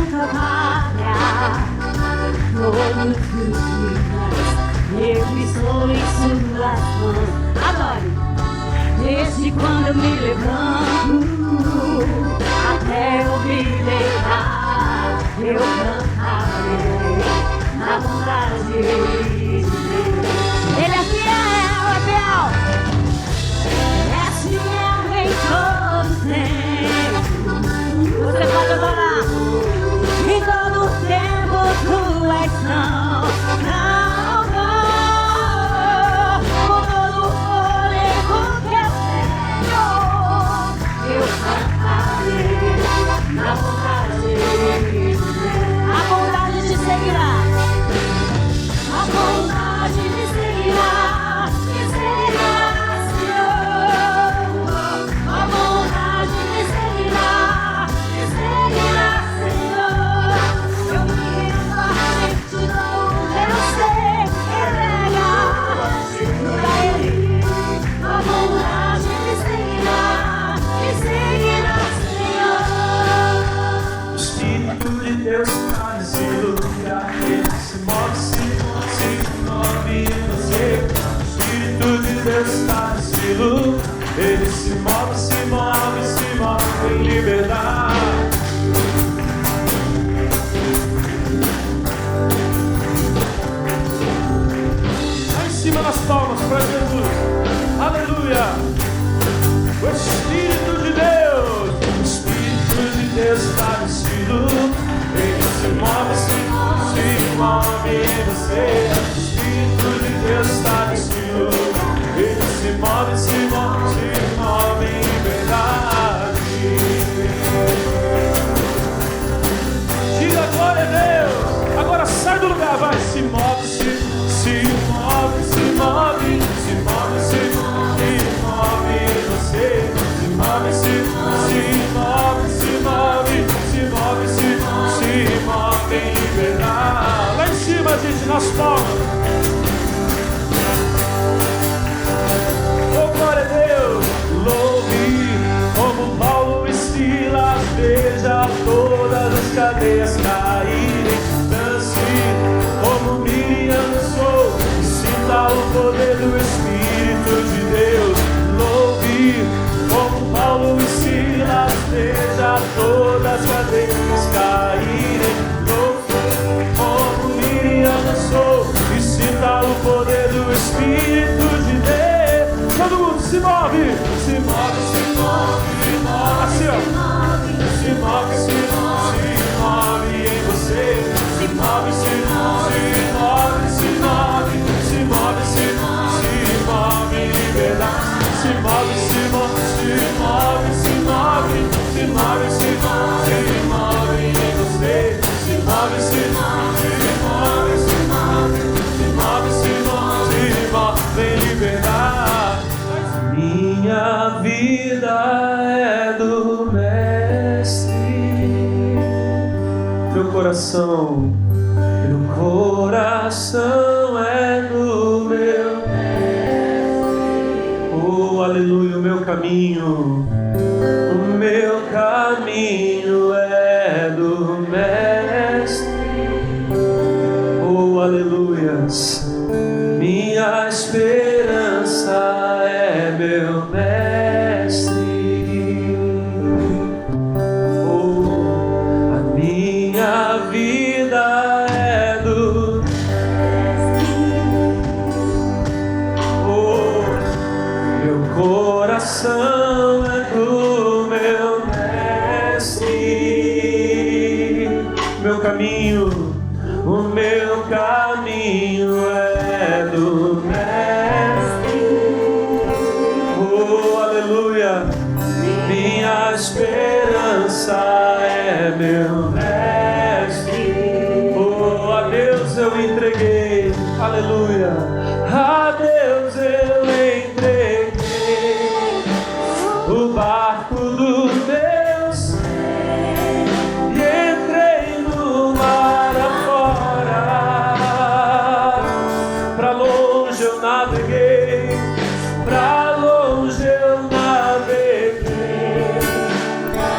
santa pátria. Todos os dias eu estou em suas mãos. Adore! Desde quando eu me levanto até eu me deitar, eu cantarei na vontade de Deus. Ele é fiel, é fiel. É fiel em todo tempo. Você pode adorar. Em todo tempo tu és não. Não, não. Com todo o fôlego que eu tenho, eu cantarei na vontade de Deus. A vontade te seguirá. A vontade me seguirá, Senhor. A vontade me seguirá, Senhor. Eu me rendo à retidão, eu sei que pra Ele. A vontade me seguirá, Senhor. O Espírito de Deus está nesse lugar, Ele se move em você. O Espírito de Deus está nesse lugar, Ele se move em liberdade. Lá em cima nas palmas para Jesus, aleluia. O Espírito de Deus está nesse lugar, Ele se move em você. O Espírito de Deus está nesse lugar, Ele se move em liberdade. Diga glória a Deus. Agora sai do lugar, vai. Se move em você. Se move em liberdade. Lá em cima, gente, nas palmas. Oh, glória a Deus. Louve como Paulo e Silas, veja todas as cadeias caírem. Dance como Miriam dançou e sinta o poder do Espírito de Deus. Louve como Paulo e Silas, veja todas as cadeias caírem. Louve como Miriam dançou e sinta o poder do Espírito de Deus. Todo mundo se move, assim ó. Se move em você. Se move em liberdade. Se move em você. Se move em liberdade. Minha vida é do Mestre. Meu coração é do meu Mestre. Oh, aleluia, o meu caminho é do Mestre. Oh, aleluias, minha esperança é meu Mestre. Oh, a minha vida é do Mestre. Oh, meu coração é do meu Mestre. O meu caminho é do Mestre. Oh, aleluia, minha esperança é meu Mestre. Oh, a Deus eu entreguei, aleluia, a Deus eu entreguei o barco do meu ser e entrei no mar afora. Pra longe eu naveguei, pra longe eu naveguei.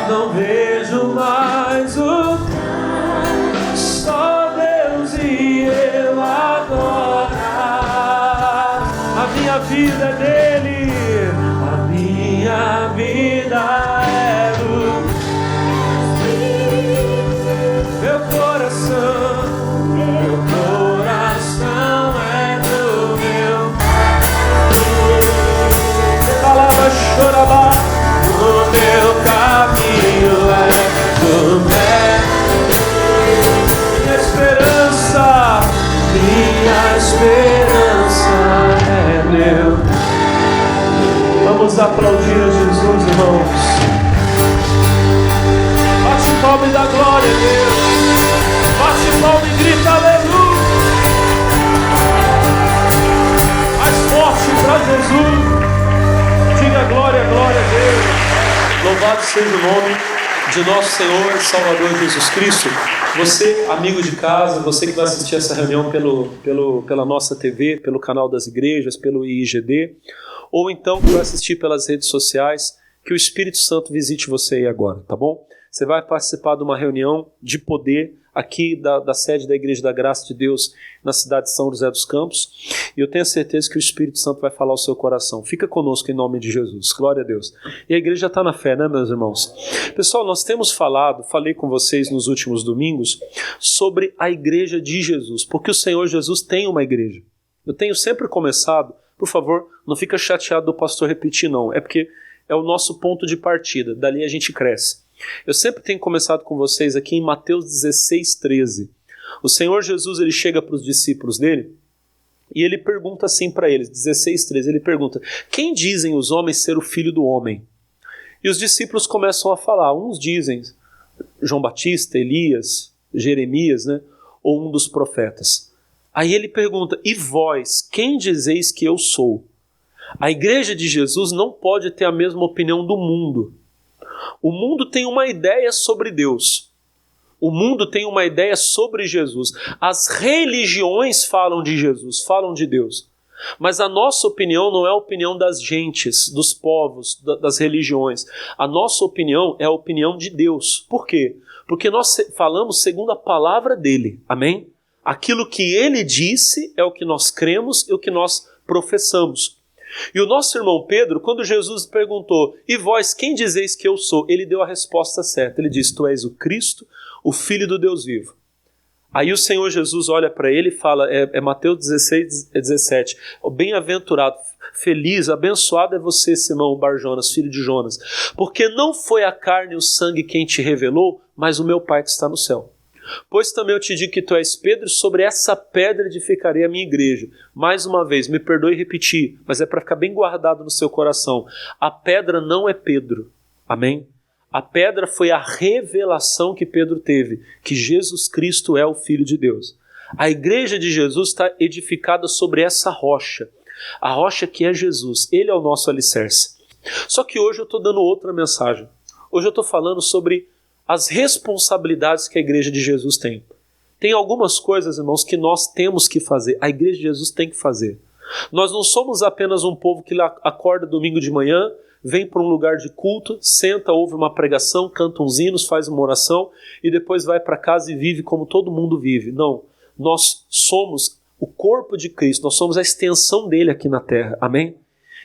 Não vejo mais o vida é dele. A minha vida é do meu coração. Meu coração é do meu. Palavra chorabá. O meu caminho é do minha esperança. Minha esperança é meu. Vamos aplaudir a Jesus, irmãos. Bate palma e dá glória a Deus. Bate palma e grita aleluia. Mais forte para Jesus. Diga glória, glória a Deus. Louvado seja o nome de nosso Senhor e Salvador Jesus Cristo. Você, amigo de casa, você que vai assistir essa reunião pela nossa TV, pelo canal das igrejas, pelo IIGD, ou então que vai assistir pelas redes sociais, que o Espírito Santo visite você aí agora, tá bom? Você vai participar de uma reunião de poder aqui da sede da Igreja da Graça de Deus na cidade de São José dos Campos, e eu tenho certeza que o Espírito Santo vai falar ao seu coração. Fica conosco em nome de Jesus, glória a Deus. E a igreja está na fé, né, meus irmãos? Pessoal, nós temos falei com vocês nos últimos domingos sobre a igreja de Jesus, porque o Senhor Jesus tem uma igreja. Eu tenho sempre começado, por favor, não fica chateado do pastor repetir não, é porque é o nosso ponto de partida, dali a gente cresce. Eu sempre tenho começado com vocês aqui em Mateus 16:13. O Senhor Jesus, ele chega para os discípulos dele e ele pergunta assim para eles, 16:13, ele pergunta: quem dizem os homens ser o filho do homem? E os discípulos começam a falar, uns dizem João Batista, Elias, Jeremias, né? Ou um dos profetas. Aí ele pergunta: e vós, quem dizeis que eu sou? A igreja de Jesus não pode ter a mesma opinião do mundo. O mundo tem uma ideia sobre Deus. O mundo tem uma ideia sobre Jesus. As religiões falam de Jesus, falam de Deus. Mas a nossa opinião não é a opinião das gentes, dos povos, das religiões. A nossa opinião é a opinião de Deus. Por quê? Porque nós falamos segundo a palavra dele. Amém? Aquilo que ele disse é o que nós cremos e o que nós professamos. E o nosso irmão Pedro, quando Jesus perguntou: e vós, quem dizeis que eu sou? Ele deu a resposta certa. Ele disse: tu és o Cristo, o Filho do Deus vivo. Aí o Senhor Jesus olha para ele e fala, Mateus 16:17, bem-aventurado, feliz, abençoado é você, Simão Bar-Jonas, filho de Jonas, porque não foi a carne e o sangue quem te revelou, mas o meu Pai que está no céu. Pois também eu te digo que tu és Pedro, sobre essa pedra edificarei a minha igreja. Mais uma vez, me perdoe repetir, mas é para ficar bem guardado no seu coração. A pedra não é Pedro. Amém? A pedra foi a revelação que Pedro teve, que Jesus Cristo é o Filho de Deus. A igreja de Jesus está edificada sobre essa rocha. A rocha que é Jesus. Ele é o nosso alicerce. Só que hoje eu estou dando outra mensagem. Hoje eu estou falando sobre as responsabilidades que a igreja de Jesus tem. Tem algumas coisas, irmãos, que nós temos que fazer. A igreja de Jesus tem que fazer. Nós não somos apenas um povo que acorda domingo de manhã, vem para um lugar de culto, senta, ouve uma pregação, canta uns hinos, faz uma oração e depois vai para casa e vive como todo mundo vive. Não, nós somos o corpo de Cristo, nós somos a extensão dele aqui na terra. Amém?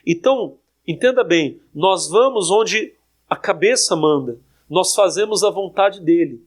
Então, entenda bem, nós vamos onde a cabeça manda. Nós fazemos a vontade dele.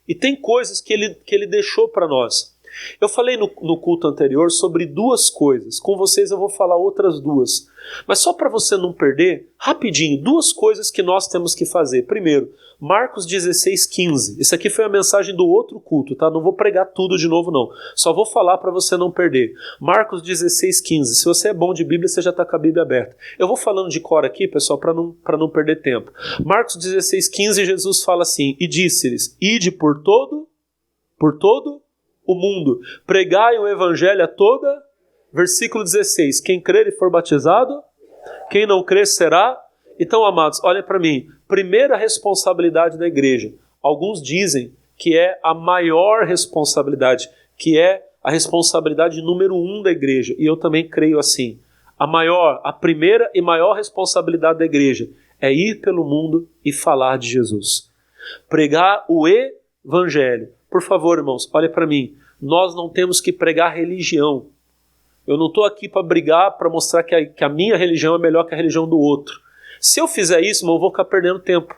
E tem coisas que ele deixou para nós. Eu falei no culto anterior sobre duas coisas. Com vocês eu vou falar outras duas. Mas só para você não perder, rapidinho, duas coisas que nós temos que fazer. Primeiro, Marcos 16:15. Isso aqui foi a mensagem do outro culto, tá? Não vou pregar tudo de novo, não. Só vou falar para você não perder. Marcos 16:15. Se você é bom de Bíblia, você já está com a Bíblia aberta. Eu vou falando de cor aqui, pessoal, para não perder tempo. Marcos 16:15, Jesus fala assim: e disse-lhes: ide por todo o mundo, pregai o evangelho a toda. Versículo 16, quem crer e for batizado, quem não crer será. Então, amados, olhem para mim, primeira responsabilidade da igreja, alguns dizem que é a maior responsabilidade, que é a responsabilidade número 1 da igreja, e eu também creio assim. A primeira e maior responsabilidade da igreja é ir pelo mundo e falar de Jesus, pregar o evangelho. Por favor, irmãos, olhem para mim, nós não temos que pregar religião. Eu não estou aqui para brigar, para mostrar que a minha religião é melhor que a religião do outro. Se eu fizer isso, eu vou ficar perdendo tempo.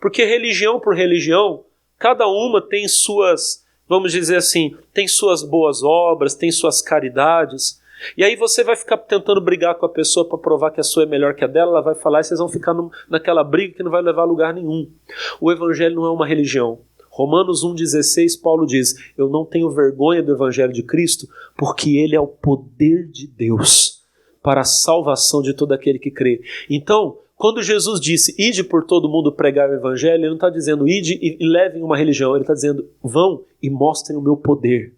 Porque religião por religião, cada uma tem suas, vamos dizer assim, tem suas boas obras, tem suas caridades. E aí você vai ficar tentando brigar com a pessoa para provar que a sua é melhor que a dela, ela vai falar e vocês vão ficar naquela briga que não vai levar a lugar nenhum. O evangelho não é uma religião. Romanos 1,16, Paulo diz: eu não tenho vergonha do evangelho de Cristo, porque ele é o poder de Deus para a salvação de todo aquele que crê. Então, quando Jesus disse, ide por todo mundo pregar o evangelho, ele não está dizendo, ide e levem uma religião, ele está dizendo, vão e mostrem o meu poder.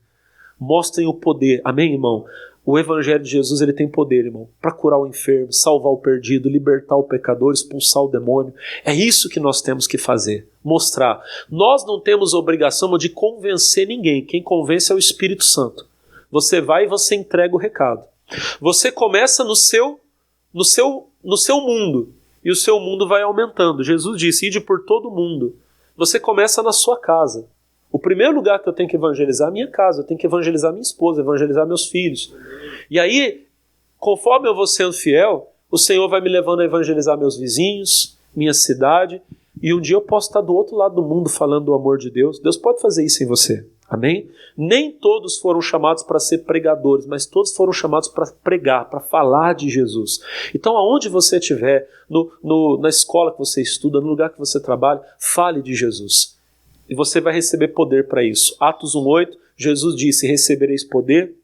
Mostrem o poder. Amém, irmão? O evangelho de Jesus, ele tem poder, irmão, para curar o enfermo, salvar o perdido, libertar o pecador, expulsar o demônio. É isso que nós temos que fazer, mostrar. Nós não temos obrigação de convencer ninguém. Quem convence é o Espírito Santo. Você vai e você entrega o recado. Você começa no seu mundo, e o seu mundo vai aumentando. Jesus disse, ide por todo mundo. Você começa na sua casa. O primeiro lugar que eu tenho que evangelizar é a minha casa, eu tenho que evangelizar minha esposa, evangelizar meus filhos. E aí, conforme eu vou sendo fiel, o Senhor vai me levando a evangelizar meus vizinhos, minha cidade, e um dia eu posso estar do outro lado do mundo falando do amor de Deus. Deus pode fazer isso em você. Amém? Nem todos foram chamados para ser pregadores, mas todos foram chamados para pregar, para falar de Jesus. Então, aonde você estiver, na escola que você estuda, no lugar que você trabalha, fale de Jesus. E você vai receber poder para isso. Atos 1,8, Jesus disse, recebereis poder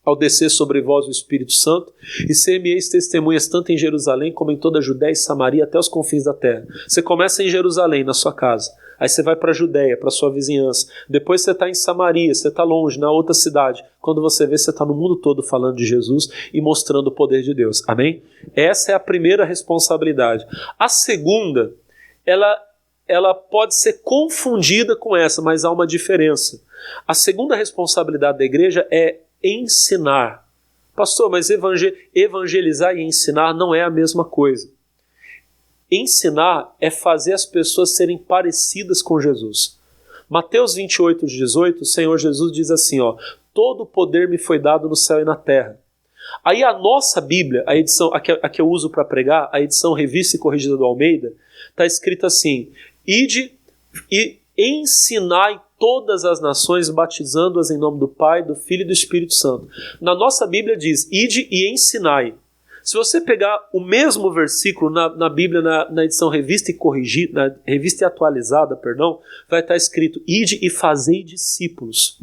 ao descer sobre vós o Espírito Santo, e ser-me-eis testemunhas tanto em Jerusalém como em toda a Judéia e Samaria até os confins da terra. Você começa em Jerusalém, na sua casa. Aí você vai para a Judéia, para a sua vizinhança. Depois você está em Samaria, você está longe, na outra cidade. Quando você vê, você está no mundo todo falando de Jesus e mostrando o poder de Deus. Amém? Essa é a primeira responsabilidade. A segunda, ela pode ser confundida com essa, mas há uma diferença. A segunda responsabilidade da igreja é ensinar. Pastor, mas evangelizar e ensinar não é a mesma coisa. Ensinar é fazer as pessoas serem parecidas com Jesus. Mateus 28:18, o Senhor Jesus diz assim, todo o poder me foi dado no céu e na terra. Aí a nossa Bíblia, a edição, a que eu uso para pregar, a edição Revista e Corrigida do Almeida, está escrito assim, ide e ensinai todas as nações, batizando-as em nome do Pai, do Filho e do Espírito Santo. Na nossa Bíblia diz, ide e ensinai. Se você pegar o mesmo versículo na Bíblia, na edição Revista e Corrigida, na Revista e Atualizada, vai estar escrito, ide e fazei discípulos.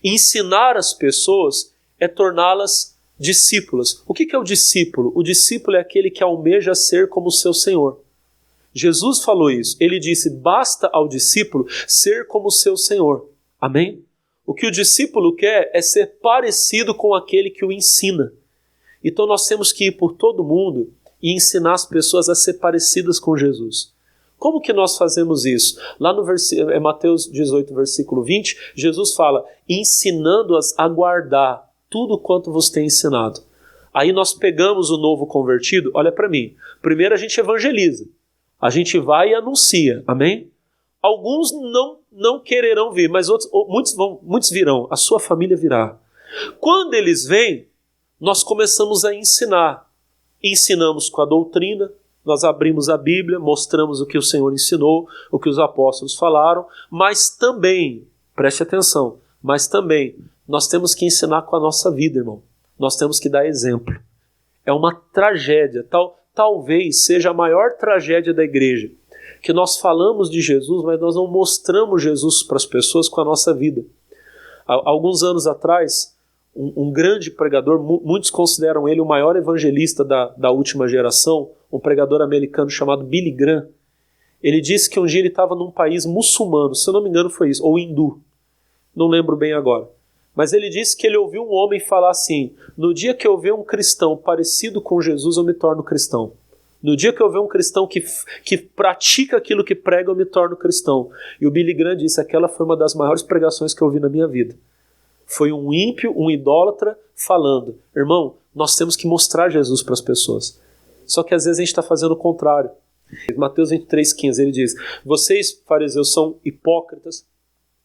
Ensinar as pessoas é torná-las discípulas. O que é o discípulo? O discípulo é aquele que almeja ser como o seu Senhor. Jesus falou isso. Ele disse, basta ao discípulo ser como o seu Senhor. Amém? O que o discípulo quer é ser parecido com aquele que o ensina. Então nós temos que ir por todo mundo e ensinar as pessoas a ser parecidas com Jesus. Como que nós fazemos isso? Lá no Mateus 18, versículo 20, Jesus fala, ensinando-as a guardar tudo quanto vos tem ensinado. Aí nós pegamos o novo convertido, olha para mim, primeiro a gente evangeliza, a gente vai e anuncia, amém? Alguns não quererão vir, mas muitos virão, a sua família virá. Quando eles vêm, nós começamos a ensinar. Ensinamos com a doutrina, nós abrimos a Bíblia, mostramos o que o Senhor ensinou, o que os apóstolos falaram, mas também, preste atenção, mas também nós temos que ensinar com a nossa vida, irmão. Nós temos que dar exemplo. É uma tragédia, talvez seja a maior tragédia da igreja, que nós falamos de Jesus, mas nós não mostramos Jesus para as pessoas com a nossa vida. Há alguns anos atrás, um grande pregador, muitos consideram ele o maior evangelista da última geração, um pregador americano chamado Billy Graham. Ele disse que um dia ele estava num país muçulmano, se eu não me engano foi isso, ou hindu, não lembro bem agora. Mas ele disse que ele ouviu um homem falar assim, no dia que eu ver um cristão parecido com Jesus, eu me torno cristão. No dia que eu ver um cristão que pratica aquilo que prega, eu me torno cristão. E o Billy Graham disse, aquela foi uma das maiores pregações que eu vi na minha vida. Foi um ímpio, um idólatra falando, irmão, nós temos que mostrar Jesus para as pessoas. Só que às vezes a gente está fazendo o contrário. Mateus 23,15, ele diz, vocês, fariseus, são hipócritas,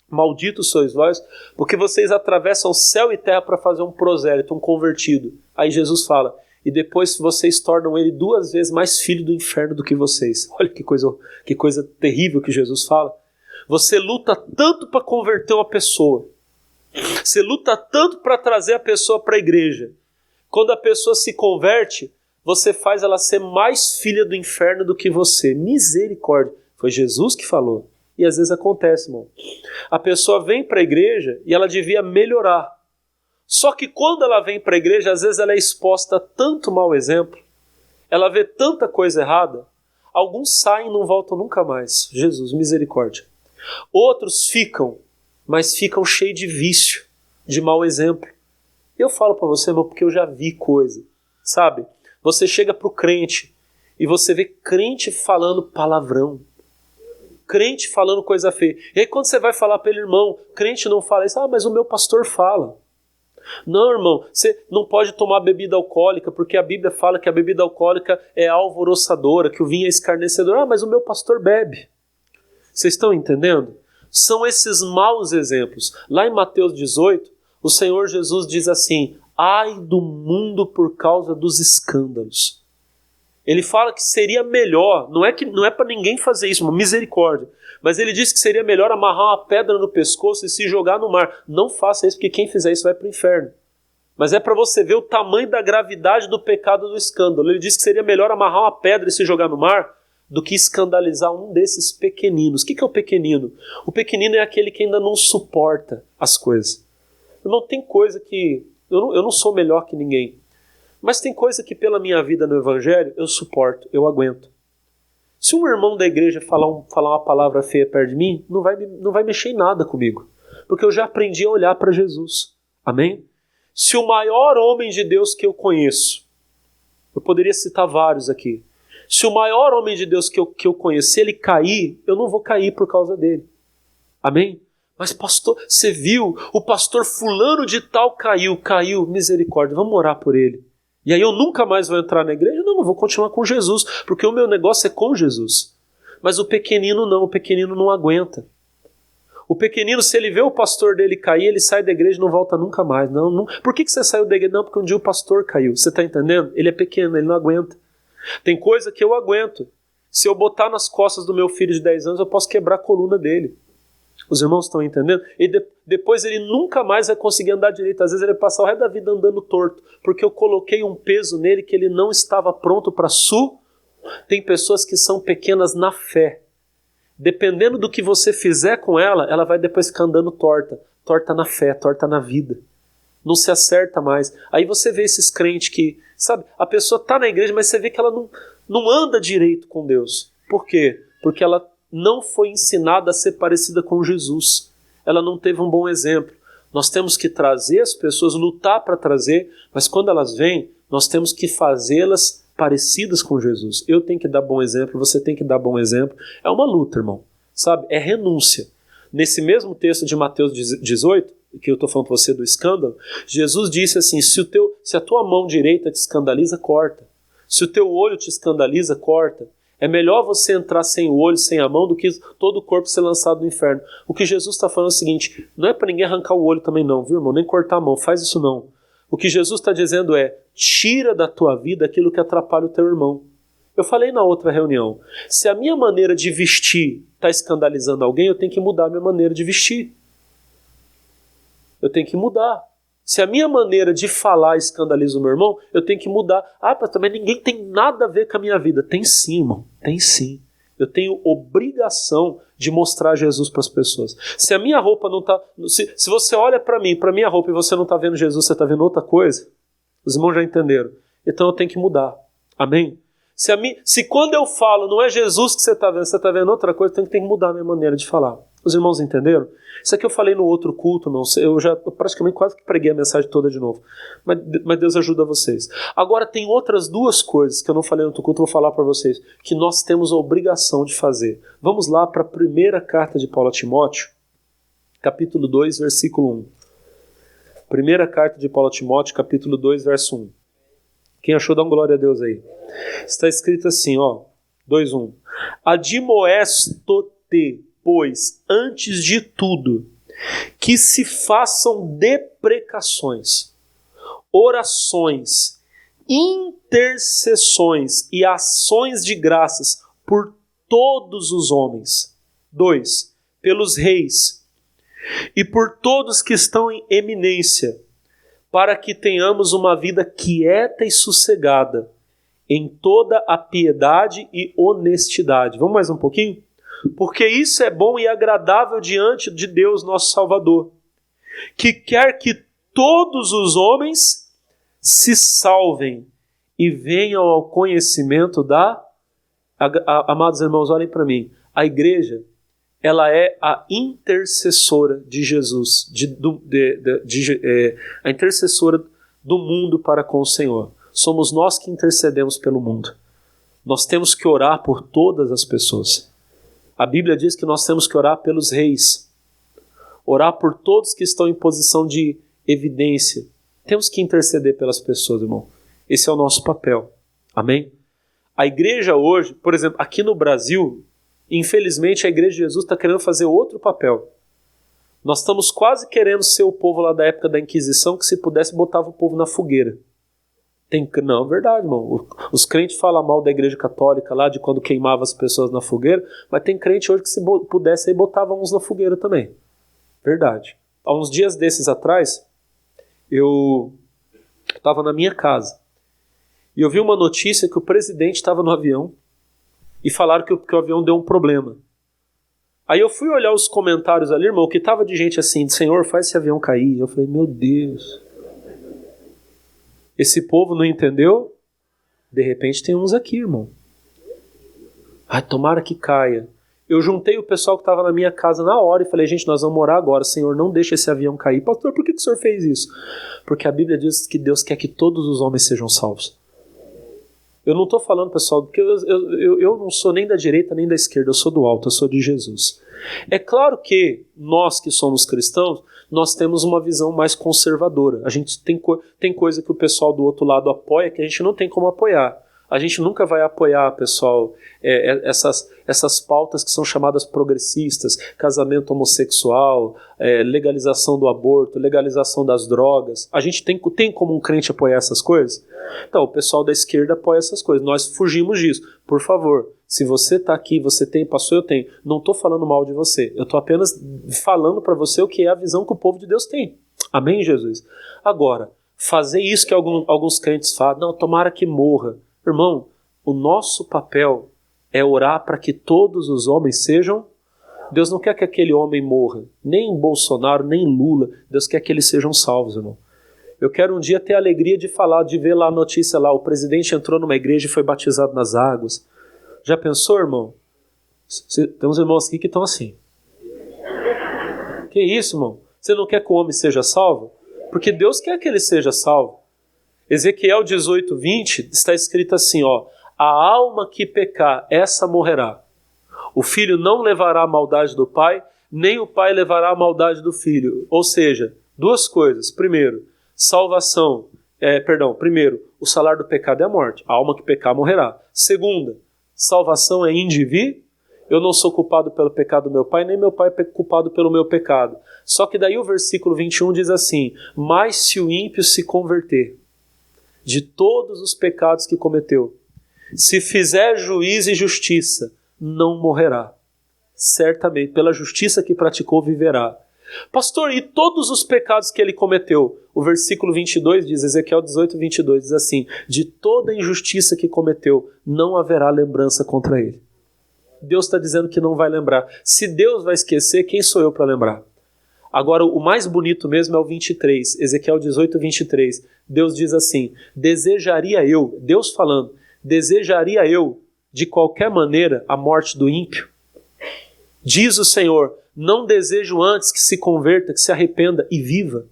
Malditos sois vós, porque vocês atravessam céu e terra para fazer um prosélito, um convertido. Aí Jesus fala, e depois vocês tornam ele 2 vezes mais filho do inferno do que vocês. Olha que coisa terrível que Jesus fala. Você luta tanto para converter uma pessoa. Você luta tanto para trazer a pessoa para a igreja. Quando a pessoa se converte, você faz ela ser mais filha do inferno do que você. Misericórdia. Foi Jesus que falou. E às vezes acontece, irmão. A pessoa vem para a igreja e ela devia melhorar. Só que quando ela vem para a igreja, às vezes ela é exposta a tanto mau exemplo. Ela vê tanta coisa errada. Alguns saem e não voltam nunca mais. Jesus, misericórdia. Outros ficam, mas ficam cheios de vício, de mau exemplo. Eu falo para você, irmão, porque eu já vi coisa. Sabe? Você chega para o crente e você vê crente falando palavrão. Crente falando coisa feia. E aí quando você vai falar para ele, irmão, crente não fala isso. Ah, mas o meu pastor fala. Não, irmão, você não pode tomar bebida alcoólica, porque a Bíblia fala que a bebida alcoólica é alvoroçadora, que o vinho é escarnecedor. Ah, mas o meu pastor bebe. Vocês estão entendendo? São esses maus exemplos. Lá em Mateus 18, o Senhor Jesus diz assim, ai do mundo por causa dos escândalos. Ele fala que seria melhor, não é para ninguém fazer isso, uma misericórdia, mas ele diz que seria melhor amarrar uma pedra no pescoço e se jogar no mar. Não faça isso, porque quem fizer isso vai para o inferno. Mas é para você ver o tamanho da gravidade do pecado do escândalo. Ele diz que seria melhor amarrar uma pedra e se jogar no mar do que escandalizar um desses pequeninos. O que é o pequenino? O pequenino é aquele que ainda não suporta as coisas. Irmão, tem coisa que... Eu não sou melhor que ninguém. Mas tem coisa que pela minha vida no Evangelho eu suporto, eu aguento. Se um irmão da igreja falar uma palavra feia perto de mim, não vai mexer em nada comigo. Porque eu já aprendi a olhar para Jesus. Amém? Se o maior homem de Deus que eu conheço, eu poderia citar vários aqui. Se o maior homem de Deus que eu conheço, se ele cair, eu não vou cair por causa dele. Amém? Mas pastor, você viu, o pastor fulano de tal caiu, misericórdia, vamos orar por ele. E aí eu nunca mais vou entrar na igreja? Não, eu vou continuar com Jesus, porque o meu negócio é com Jesus. Mas o pequenino não aguenta. O pequenino, se ele vê o pastor dele cair, ele sai da igreja e não volta nunca mais. Não. Por que você saiu da igreja? Não, porque um dia o pastor caiu. Você está entendendo? Ele é pequeno, ele não aguenta. Tem coisa que eu aguento. Se eu botar nas costas do meu filho de 10 anos, eu posso quebrar a coluna dele. Os irmãos estão entendendo? E depois ele nunca mais vai conseguir andar direito. Às vezes ele vai passar o resto da vida andando torto, porque eu coloquei um peso nele que ele não estava pronto para Tem pessoas que são pequenas na fé. Dependendo do que você fizer com ela, ela vai depois ficar andando torta. Torta na fé, torta na vida. Não se acerta mais. Aí você vê esses crentes que, sabe, a pessoa está na igreja, mas você vê que ela não anda direito com Deus. Por quê? Porque ela não foi ensinada a ser parecida com Jesus. Ela não teve um bom exemplo. Nós temos que trazer as pessoas, lutar para trazer, mas quando elas vêm, nós temos que fazê-las parecidas com Jesus. Eu tenho que dar bom exemplo, você tem que dar bom exemplo. É uma luta, irmão. Sabe? É renúncia. Nesse mesmo texto de Mateus 18, que eu estou falando para você do escândalo, Jesus disse assim, se a tua mão direita te escandaliza, corta. Se o teu olho te escandaliza, corta. É melhor você entrar sem o olho, sem a mão, do que todo o corpo ser lançado no inferno. O que Jesus está falando é o seguinte, não é para ninguém arrancar o olho também não, viu, irmão? Nem cortar a mão, faz isso não. O que Jesus está dizendo é, tira da tua vida aquilo que atrapalha o teu irmão. Eu falei na outra reunião, se a minha maneira de vestir está escandalizando alguém, eu tenho que mudar a minha maneira de vestir. Eu tenho que mudar. Se a minha maneira de falar escandaliza o meu irmão, eu tenho que mudar. Ah, pastor, mas ninguém tem nada a ver com a minha vida. Tem sim, irmão. Tem sim. Eu tenho obrigação de mostrar Jesus para as pessoas. Se a minha roupa não está... Se você olha para mim, para a minha roupa, e você não está vendo Jesus, você está vendo outra coisa, os irmãos já entenderam. Então eu tenho que mudar. Amém? Se quando eu falo não é Jesus que você está vendo outra coisa, eu tenho que mudar a minha maneira de falar. Os irmãos entenderam? Isso aqui eu falei no outro culto, irmão. Eu já praticamente quase que preguei a mensagem toda de novo. Mas Deus ajuda vocês. Agora tem outras duas coisas que eu não falei no outro culto, eu vou falar para vocês, que nós temos a obrigação de fazer. Vamos lá para a primeira carta de Paulo a Timóteo, capítulo 2, versículo 1. Primeira carta de Paulo a Timóteo, capítulo 2, verso 1. Quem achou, dá um glória a Deus aí. Está escrito assim, ó, 2:1. Admoesto-te, pois, antes de tudo, que se façam deprecações, orações, intercessões e ações de graças por todos os homens. 2. Pelos reis e por todos que estão em eminência, para que tenhamos uma vida quieta e sossegada, em toda a piedade e honestidade. Vamos mais um pouquinho? Porque isso é bom e agradável diante de Deus, nosso Salvador, que quer que todos os homens se salvem e venham ao conhecimento da... Amados irmãos, olhem para mim. A igreja, ela é a intercessora de Jesus, a intercessora do mundo para com o Senhor. Somos nós que intercedemos pelo mundo. Nós temos que orar por todas as pessoas. A Bíblia diz que nós temos que orar pelos reis, orar por todos que estão em posição de evidência. Temos que interceder pelas pessoas, irmão. Esse é o nosso papel. Amém? A igreja hoje, por exemplo, aqui no Brasil, infelizmente a igreja de Jesus está querendo fazer outro papel. Nós estamos quase querendo ser o povo lá da época da Inquisição, que se pudesse botava o povo na fogueira. Não, é verdade, irmão. Os crentes falam mal da igreja católica lá, de quando queimava as pessoas na fogueira, mas tem crente hoje que se pudesse aí botava uns na fogueira também. Verdade. Há uns dias desses atrás, eu estava na minha casa e eu vi uma notícia que o presidente estava no avião e falaram que o avião deu um problema. Aí eu fui olhar os comentários ali, irmão, que tava de gente assim, Senhor, faz esse avião cair. Eu falei, meu Deus... Esse povo não entendeu? De repente tem uns aqui, irmão. Ai, tomara que caia. Eu juntei o pessoal que estava na minha casa na hora e falei, gente, nós vamos orar agora. Senhor, não deixa esse avião cair. Pastor, por que o senhor fez isso? Porque a Bíblia diz que Deus quer que todos os homens sejam salvos. Eu não estou falando, pessoal, porque eu não sou nem da direita nem da esquerda, eu sou do alto, eu sou de Jesus. É claro que nós que somos cristãos, nós temos uma visão mais conservadora. A gente tem coisa que o pessoal do outro lado apoia que a gente não tem como apoiar. A gente nunca vai apoiar, pessoal, essas pautas que são chamadas progressistas, casamento homossexual, legalização do aborto, legalização das drogas. A gente tem como um crente apoiar essas coisas? Então, o pessoal da esquerda apoia essas coisas. Nós fugimos disso. Por favor, se você está aqui, você tem, pastor, eu tenho. Não estou falando mal de você. Eu estou apenas falando para você o que é a visão que o povo de Deus tem. Amém, Jesus? Agora, fazer isso que alguns crentes falam, não, tomara que morra. Irmão, o nosso papel é orar para que todos os homens sejam... Deus não quer que aquele homem morra, nem Bolsonaro, nem Lula. Deus quer que eles sejam salvos, irmão. Eu quero um dia ter a alegria de falar, de ver lá a notícia lá, o presidente entrou numa igreja e foi batizado nas águas. Já pensou, irmão? Tem uns irmãos aqui que estão assim. Que isso, irmão? Você não quer que o homem seja salvo? Porque Deus quer que ele seja salvo. Ezequiel 18:20 está escrito assim, ó, a alma que pecar, essa morrerá. O filho não levará a maldade do pai, nem o pai levará a maldade do filho. Ou seja, duas coisas. Primeiro, primeiro, o salário do pecado é a morte. A alma que pecar morrerá. Segunda, salvação é indivíduo. Eu não sou culpado pelo pecado do meu pai, nem meu pai é culpado pelo meu pecado. Só que daí o versículo 21 diz assim, mas se o ímpio se converter de todos os pecados que cometeu, se fizer juízo e justiça, não morrerá. Certamente, pela justiça que praticou, viverá. Pastor, e todos os pecados que ele cometeu? O versículo 22 diz, Ezequiel 18:22, diz assim, de toda injustiça que cometeu, não haverá lembrança contra ele. Deus está dizendo que não vai lembrar. Se Deus vai esquecer, quem sou eu para lembrar? Agora, o mais bonito mesmo é o 23, Ezequiel 18:23. Deus diz assim, desejaria eu, Deus falando, desejaria eu, de qualquer maneira, a morte do ímpio? Diz o Senhor, não desejo antes que se converta, que se arrependa e viva.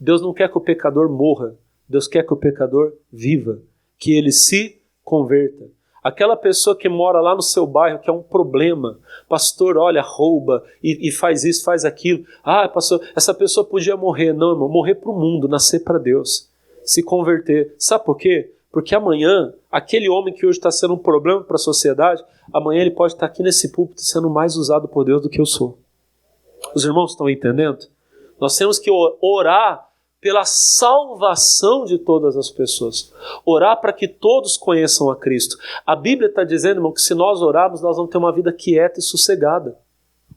Deus não quer que o pecador morra, Deus quer que o pecador viva, que ele se converta. Aquela pessoa que mora lá no seu bairro, que é um problema, pastor, olha, rouba e faz isso, faz aquilo. Ah, pastor, essa pessoa podia morrer. Não, irmão, morrer para o mundo, nascer para Deus, se converter. Sabe por quê? Porque amanhã, aquele homem que hoje está sendo um problema para a sociedade, amanhã ele pode estar aqui nesse púlpito sendo mais usado por Deus do que eu sou. Os irmãos estão entendendo? Nós temos que orar pela salvação de todas as pessoas. Orar para que todos conheçam a Cristo. A Bíblia está dizendo, irmão, que se nós orarmos, nós vamos ter uma vida quieta e sossegada.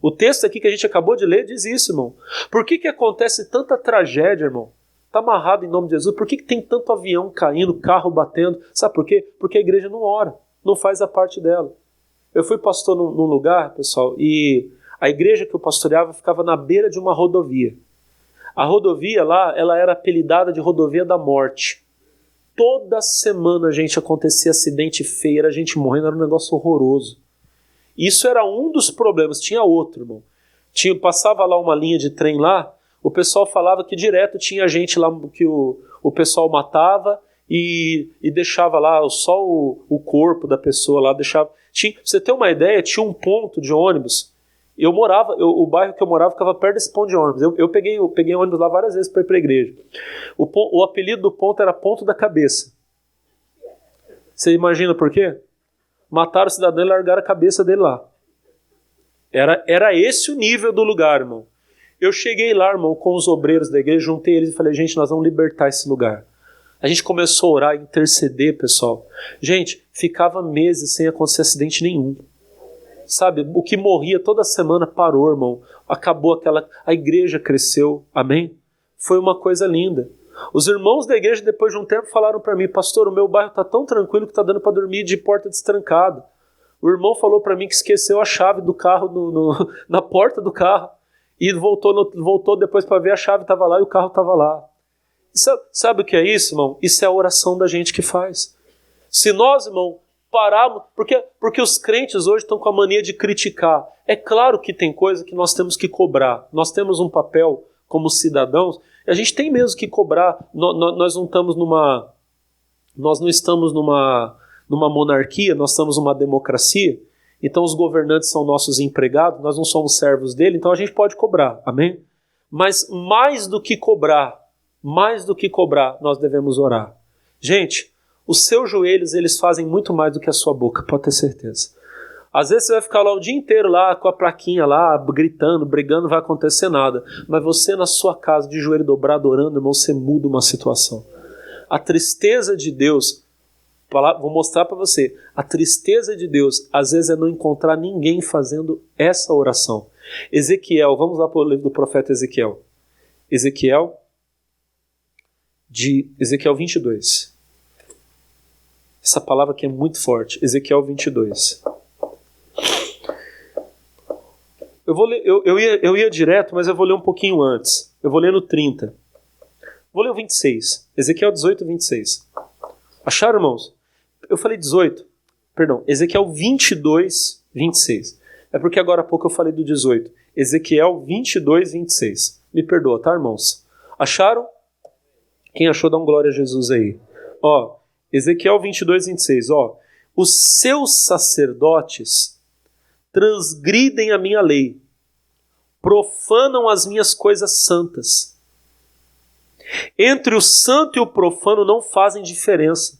O texto aqui que a gente acabou de ler diz isso, irmão. Por que acontece tanta tragédia, irmão? Está amarrado em nome de Jesus. Por que tem tanto avião caindo, carro batendo? Sabe por quê? Porque a igreja não ora, não faz a parte dela. Eu fui pastor num lugar, pessoal, e a igreja que eu pastoreava ficava na beira de uma rodovia. A rodovia lá, ela era apelidada de rodovia da morte. Toda semana, gente, acontecia acidente feio, era gente morrendo, era um negócio horroroso. Isso era um dos problemas, tinha outro, irmão. Passava lá uma linha de trem lá, o pessoal falava que direto tinha gente lá que o pessoal matava e deixava lá só o corpo da pessoa lá, deixava. Pra você ter uma ideia, tinha um ponto de ônibus. O bairro que eu morava ficava perto desse ponto de ônibus. Eu peguei ônibus lá várias vezes para ir para a igreja. O apelido do ponto era Ponto da Cabeça. Você imagina por quê? Mataram o cidadão e largaram a cabeça dele lá. Era esse o nível do lugar, irmão. Eu cheguei lá, irmão, com os obreiros da igreja, juntei eles e falei, gente, nós vamos libertar esse lugar. A gente começou a orar, interceder, pessoal. Gente, ficava meses sem acontecer acidente nenhum. Sabe, o que morria toda semana parou, irmão. Acabou a igreja cresceu, amém? Foi uma coisa linda. Os irmãos da igreja, depois de um tempo, falaram para mim, pastor, o meu bairro está tão tranquilo que está dando para dormir de porta destrancada. O irmão falou para mim que esqueceu a chave do carro na porta do carro e voltou depois para ver a chave estava lá e o carro estava lá. Sabe o que é isso, irmão? Isso é a oração da gente que faz. Se nós, irmão, pararmos, porque os crentes hoje estão com a mania de criticar. É claro que tem coisa que nós temos que cobrar. Nós temos um papel como cidadãos, e a gente tem mesmo que cobrar. Nós não estamos numa monarquia, nós estamos numa democracia. Então os governantes são nossos empregados, nós não somos servos dele, então a gente pode cobrar, amém? Mas mais do que cobrar, nós devemos orar. Gente, os seus joelhos, eles fazem muito mais do que a sua boca, pode ter certeza. Às vezes você vai ficar lá o dia inteiro lá com a plaquinha lá, gritando, brigando, não vai acontecer nada. Mas você na sua casa, de joelho dobrado, orando, irmão, você muda uma situação. A tristeza de Deus, vou mostrar para você, a tristeza de Deus, às vezes é não encontrar ninguém fazendo essa oração. Ezequiel, vamos lá para o livro do profeta Ezequiel. Ezequiel 22. Essa palavra aqui é muito forte. Ezequiel 22. Eu vou ler, eu ia direto, mas eu vou ler um pouquinho antes. Eu vou ler no 30. Vou ler o 26. Ezequiel 18, 26. Acharam, irmãos? Eu falei 18. Perdão. Ezequiel 22, 26. É porque agora há pouco eu falei do 18. Ezequiel 22, 26. Me perdoa, tá, irmãos? Acharam? Quem achou, dá um glória a Jesus aí. Ó, Ezequiel 22, 26. Ó, os seus sacerdotes transgridem a minha lei, profanam as minhas coisas santas. Entre o santo e o profano não fazem diferença,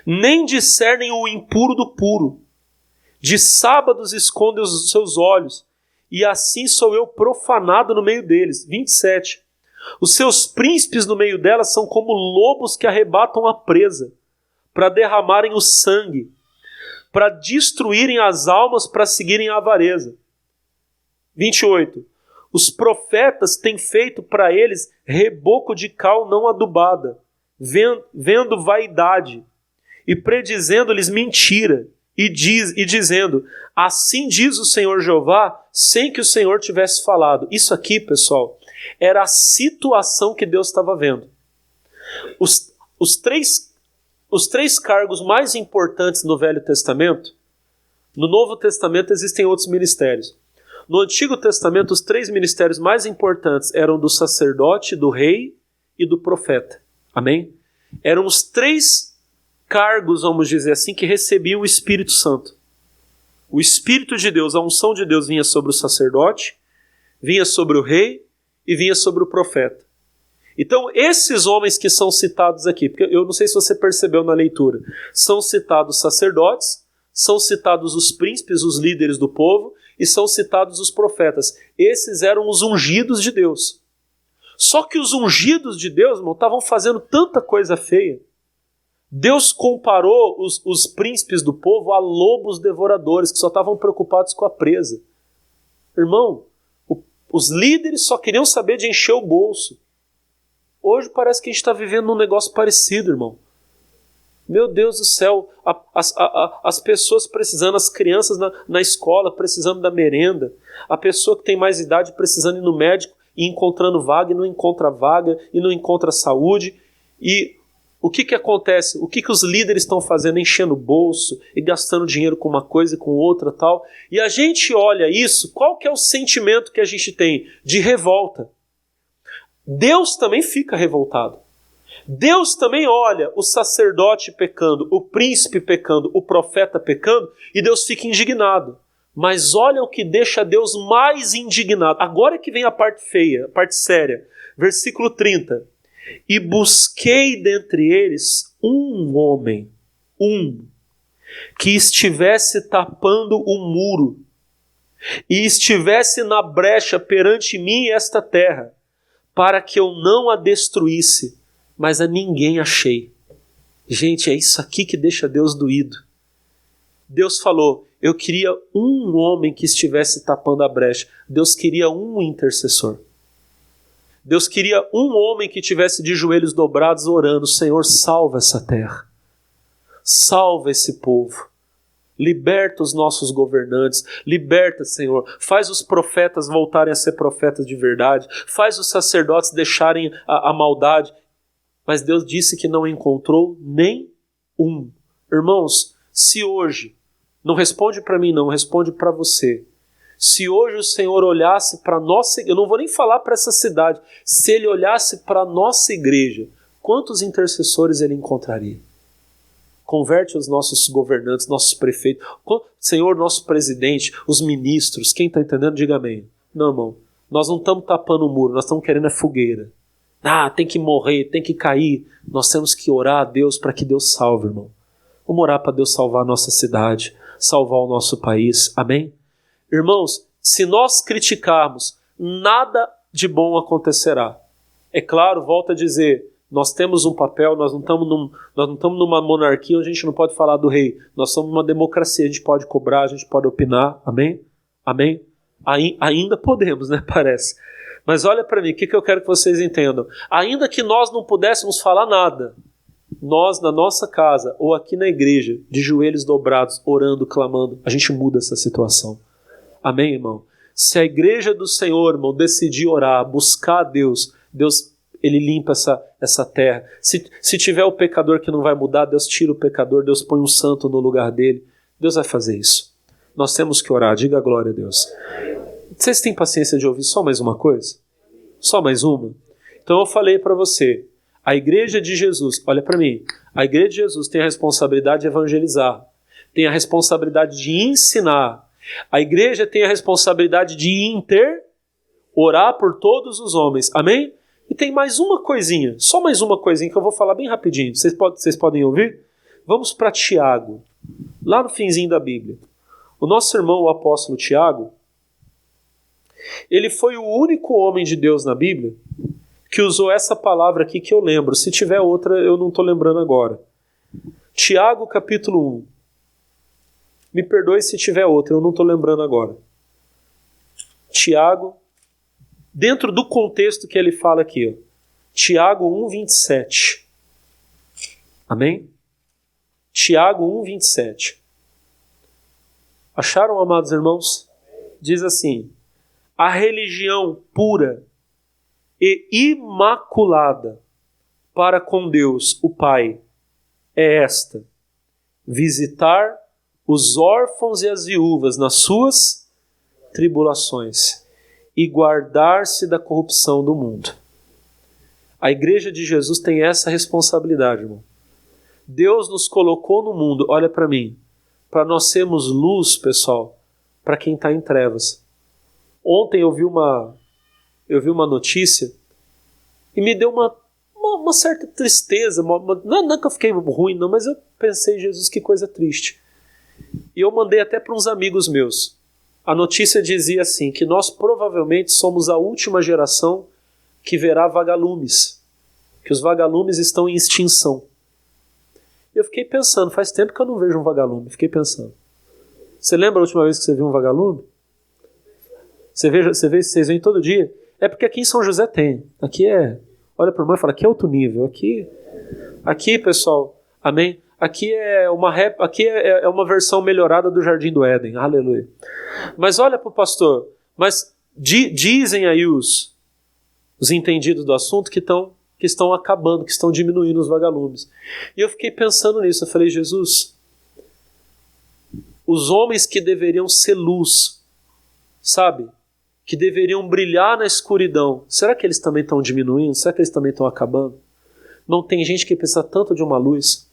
nem discernem o impuro do puro. De sábados escondem os seus olhos, e assim sou eu profanado no meio deles. 27. Os seus príncipes no meio delas são como lobos que arrebatam a presa, para derramarem o sangue, para destruírem as almas, para seguirem a avareza. 28. Os profetas têm feito para eles reboco de cal não adubada, vendo vaidade, e predizendo-lhes mentira, e dizendo, assim diz o Senhor Jeová, sem que o Senhor tivesse falado. Isso aqui, pessoal, era a situação que Deus estava vendo. Os três cargos mais importantes no Velho Testamento, no Novo Testamento existem outros ministérios. No Antigo Testamento, os 3 ministérios mais importantes eram do sacerdote, do rei e do profeta. Amém? Eram os 3 cargos, vamos dizer assim, que recebiam o Espírito Santo. O Espírito de Deus, a unção de Deus vinha sobre o sacerdote, vinha sobre o rei e vinha sobre o profeta. Então, esses homens que são citados aqui, porque eu não sei se você percebeu na leitura, são citados sacerdotes, são citados os príncipes, os líderes do povo, e são citados os profetas. Esses eram os ungidos de Deus. Só que os ungidos de Deus, irmão, estavam fazendo tanta coisa feia. Deus comparou os príncipes do povo a lobos devoradores que só estavam preocupados com a presa. Irmão, os líderes só queriam saber de encher o bolso. Hoje parece que a gente está vivendo um negócio parecido, irmão. Meu Deus do céu, as pessoas precisando, as crianças na escola precisando da merenda, a pessoa que tem mais idade precisando ir no médico e encontrando vaga e não encontra vaga e não encontra saúde. E o que acontece? O que os líderes estão fazendo? Enchendo o bolso e gastando dinheiro com uma coisa e com outra tal. E a gente olha isso, qual que é o sentimento que a gente tem? De revolta. Deus também fica revoltado. Deus também olha o sacerdote pecando, o príncipe pecando, o profeta pecando, e Deus fica indignado. Mas olha o que deixa Deus mais indignado. Agora é que vem a parte feia, a parte séria. Versículo 30. E busquei dentre eles um homem, que estivesse tapando o muro, e estivesse na brecha perante mim esta terra, para que eu não a destruísse, mas a ninguém achei. Gente, é isso aqui que deixa Deus doído. Deus falou, eu queria um homem que estivesse tapando a brecha. Deus queria um intercessor. Deus queria um homem que estivesse de joelhos dobrados orando, Senhor, salva essa terra. Salva esse povo. Liberta os nossos governantes, liberta, Senhor, faz os profetas voltarem a ser profetas de verdade, faz os sacerdotes deixarem a maldade. Mas Deus disse que não encontrou nem um. Irmãos, se hoje, não responde para mim não, responde para você. Se hoje o Senhor olhasse para a nossa, eu não vou nem falar para essa cidade, se Ele olhasse para a nossa igreja, quantos intercessores Ele encontraria? Converte os nossos governantes, nossos prefeitos, Senhor, nosso presidente, os ministros, quem está entendendo, diga amém. Não, irmão, nós não estamos tapando o muro, nós estamos querendo a fogueira. Tem que morrer, tem que cair. Nós temos que orar a Deus para que Deus salve, irmão. Vamos orar para Deus salvar a nossa cidade, salvar o nosso país, amém? Irmãos, se nós criticarmos, nada de bom acontecerá. É claro, volto a dizer, nós temos um papel, nós não estamos numa monarquia onde a gente não pode falar do rei. Nós somos uma democracia, a gente pode cobrar, a gente pode opinar, amém? Amém? Ainda podemos, né? Parece. Mas olha para mim, o que eu quero que vocês entendam. Ainda que nós não pudéssemos falar nada, nós na nossa casa ou aqui na igreja, de joelhos dobrados, orando, clamando, a gente muda essa situação. Amém, irmão? Se a igreja do Senhor, irmão, decidir orar, buscar a Deus, Ele limpa essa terra. Se tiver o pecador que não vai mudar, Deus tira o pecador, Deus põe um santo no lugar dele. Deus vai fazer isso. Nós temos que orar, diga glória a Deus. Vocês têm paciência de ouvir só mais uma coisa? Só mais uma? Então eu falei para você, a igreja de Jesus, olha para mim, a igreja de Jesus tem a responsabilidade de evangelizar, tem a responsabilidade de ensinar, a igreja tem a responsabilidade de orar por todos os homens, amém? E tem mais uma coisinha, só mais uma coisinha que eu vou falar bem rapidinho, vocês podem ouvir? Vamos para Tiago, lá no finzinho da Bíblia. O nosso irmão, o apóstolo Tiago, ele foi o único homem de Deus na Bíblia que usou essa palavra aqui que eu lembro. Se tiver outra, eu não estou lembrando agora. Tiago, capítulo 1. Me perdoe se tiver outra, eu não estou lembrando agora. Tiago, dentro do contexto que ele fala aqui, ó. Tiago 1, 27. Amém? Tiago 1, 27. Acharam, amados irmãos? Diz assim: a religião pura e imaculada para com Deus, o Pai, é esta: visitar os órfãos e as viúvas nas suas tribulações e guardar-se da corrupção do mundo. A igreja de Jesus tem essa responsabilidade, irmão. Deus nos colocou no mundo, olha para mim, para nós sermos luz, pessoal, para quem está em trevas. Ontem eu vi uma notícia e me deu uma certa tristeza. Não é que eu fiquei ruim, não, mas eu pensei, Jesus, que coisa triste. E eu mandei até para uns amigos meus. a notícia dizia assim, que nós provavelmente somos a última geração que verá vagalumes, que os vagalumes estão em extinção. Eu fiquei pensando, faz tempo que eu não vejo um vagalume, fiquei pensando. Você lembra a última vez que você viu um vagalume? Vocês veem todo dia? É porque aqui em São José tem. Aqui olha para o irmão e fala, aqui é outro nível. Aqui, pessoal, amém? Aqui é uma versão melhorada do Jardim do Éden, aleluia. Mas olha para o pastor, mas dizem aí os entendidos do assunto que estão acabando, que estão diminuindo os vagalumes. E eu fiquei pensando nisso, eu falei, Jesus, os homens que deveriam ser luz, sabe? Que deveriam brilhar na escuridão, será que eles também estão diminuindo? Será que eles também estão acabando? Não tem gente que precisa tanto de uma luz?